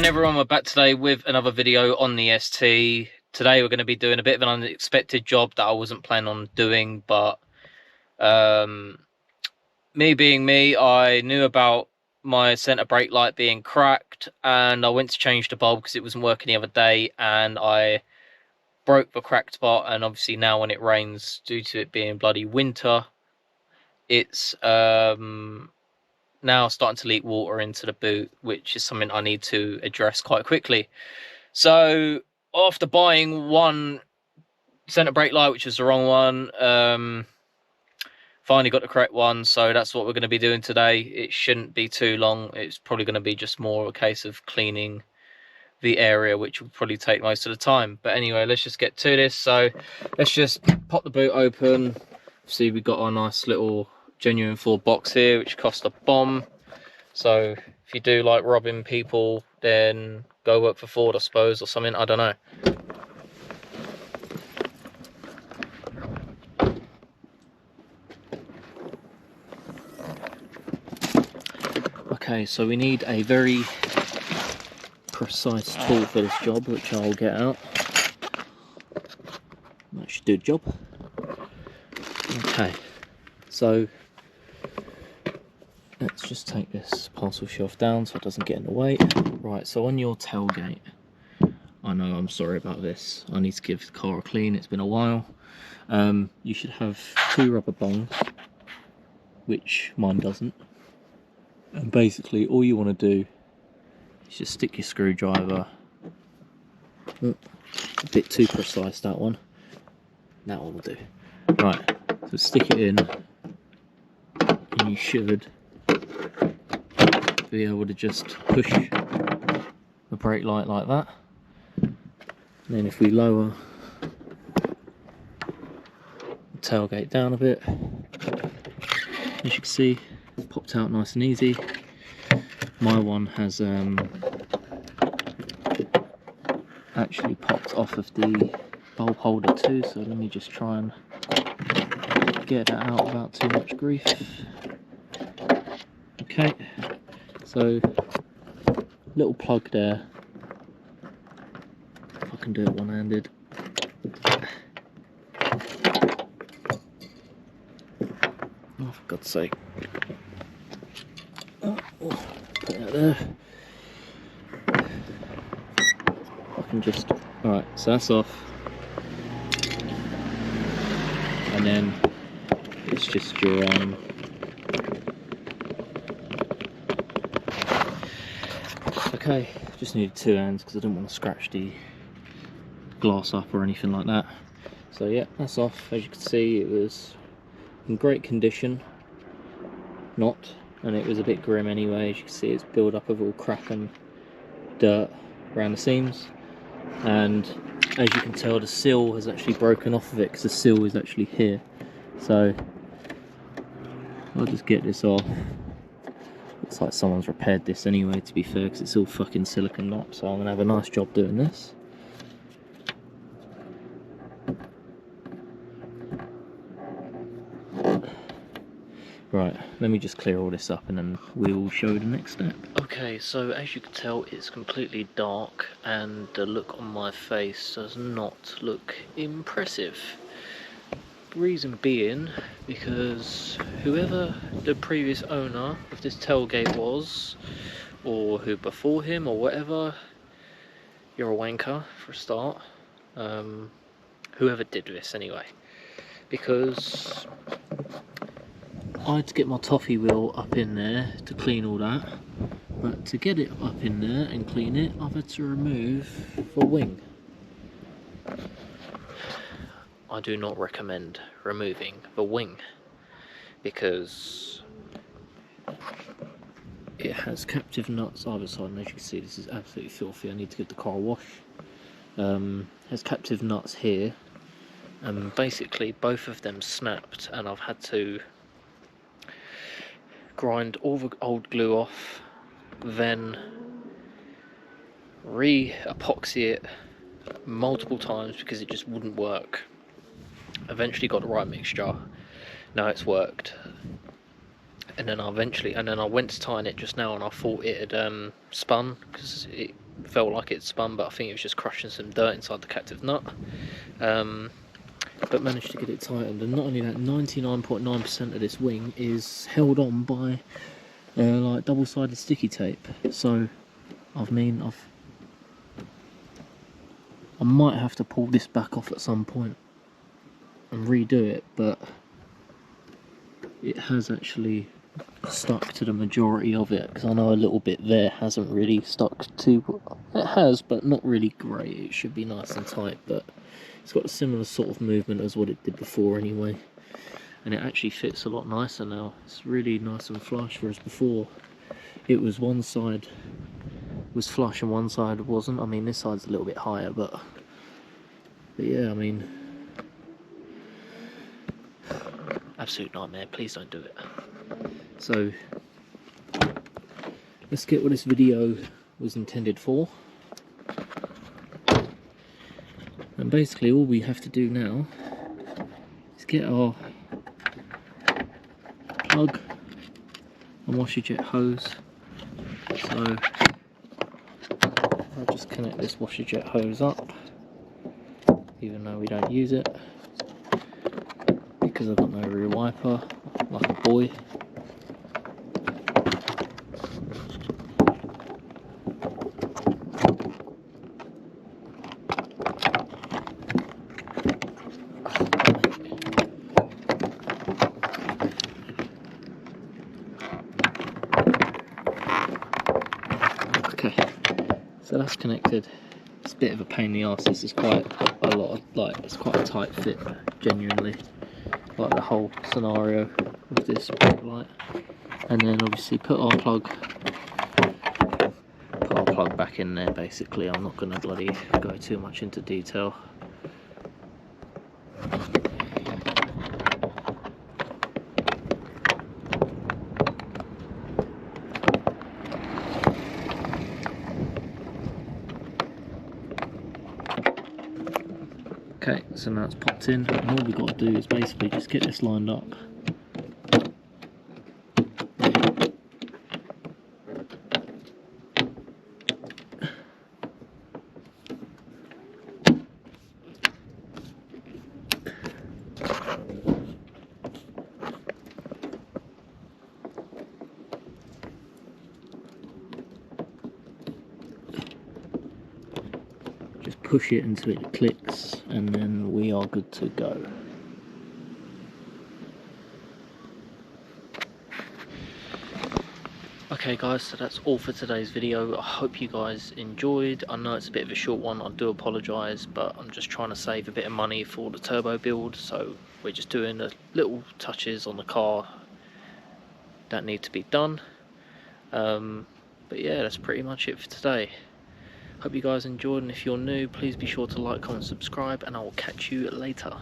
everyone, we're back today with another video on the ST. Today we're going to be doing a bit of an unexpected job that I wasn't planning on doing, but me being me, I knew about my center brake light being cracked, and I went to change the bulb because it wasn't working the other day, and I broke the cracked spot. And obviously now when it rains, due to it being bloody winter, it's now starting to leak water into the boot, which is something I need to address quite quickly. So after buying one center brake light, which was the wrong one, finally got the correct one, so that's what we're going to be doing today. It shouldn't be too long. It's probably going to be just more a case of cleaning the area, which will probably take most of the time. But anyway, let's just get to this. So let's just pop the boot open. See, we got our nice little genuine Ford box here, which cost a bomb. So if you do like robbing people, then go work for Ford, I suppose, or something. I don't know. Okay, so we need a very precise tool for this job, which I'll get out. That should do the job. Okay, so let's just take this parcel shelf down so it doesn't get in the way. Right, so on your tailgate, I know, I'm sorry about this, I need to give the car a clean, it's been a while. You should have two rubber bongs, which mine doesn't. And basically all you want to do is just stick your screwdriver, a bit too precise that one will do. Right, so stick it in, and you should be able to just push the brake light like that. And then if we lower the tailgate down a bit, as you can see, it's popped out nice and easy. My one has actually popped off of the bulb holder too, so let me just try and get that out without too much grief. Okay, so little plug there. If I can do it one-handed. Oh, for God's sake. Put that there. I can just, alright, so that's off. And then it's just your okay, just needed two hands because I didn't want to scratch the glass up or anything like that. So yeah, that's off. As you can see, it was in great condition, and it was a bit grim anyway. As you can see, it's built up of all crap and dirt around the seams, and as you can tell, the seal has actually broken off of it because the seal is actually here. So I'll just get this off. Looks like someone's repaired this anyway, to be fair, because it's all fucking silicone up, so I'm gonna have a nice job doing this. Right, let me just clear all this up and then we'll show you the next step. Okay, so as you can tell, it's completely dark and the look on my face does not look impressive. Reason being, because whoever the previous owner of this tailgate was, or who before him or whatever, you're a wanker for a start. Whoever did this anyway, because I had to get my toffee wheel up in there to clean all that, but to get it up in there and clean it, I've had to remove the wing. I do not recommend removing the wing because it has captive nuts either side, and as you can see, this is absolutely filthy. I need to give the car a wash. Has captive nuts here, and basically both of them snapped, and I've had to grind all the old glue off, then re-epoxy it multiple times because it just wouldn't work. Eventually got the right mixture, now it's worked, and then I went to tighten it just now and I thought it had spun because it felt like it spun, but I think it was just crushing some dirt inside the captive nut. But managed to get it tightened, and not only that, 99.9% of this wing is held on by like double-sided sticky tape. So I might have to pull this back off at some point and redo it, but it has actually stuck to the majority of it, because I know a little bit there hasn't really stuck to. It has, but not really great. It should be nice and tight, but it's got a similar sort of movement as what it did before anyway, and it actually fits a lot nicer now. It's really nice and flush, whereas before it was one side was flush and one side wasn't. I mean, this side's a little bit higher, but yeah, I mean, absolute nightmare. Please don't do it. So let's get what this video was intended for. And basically all we have to do now is get our plug and washer jet hose. So I'll just connect this washer jet hose up, even though we don't use it, because I've got no rear wiper, like a boy. Okay, so that's connected. It's a bit of a pain in the arse. This is quite a lot of, like, it's quite a tight fit, genuinely, like the whole scenario with this brake light. And then obviously put our plug back in there. Basically, I'm not going to bloody go too much into detail. Okay, so now it's popped in, and all we've got to do is basically just get this lined up. Just push it until it clicks, and then we are good to go. Okay guys, so that's all for today's video. I hope you guys enjoyed. I know it's a bit of a short one, I do apologise, but I'm just trying to save a bit of money for the turbo build, so we're just doing the little touches on the car that need to be done. But yeah, that's pretty much it for today. Hope you guys enjoyed, and if you're new, please be sure to like, comment, subscribe, and I will catch you later.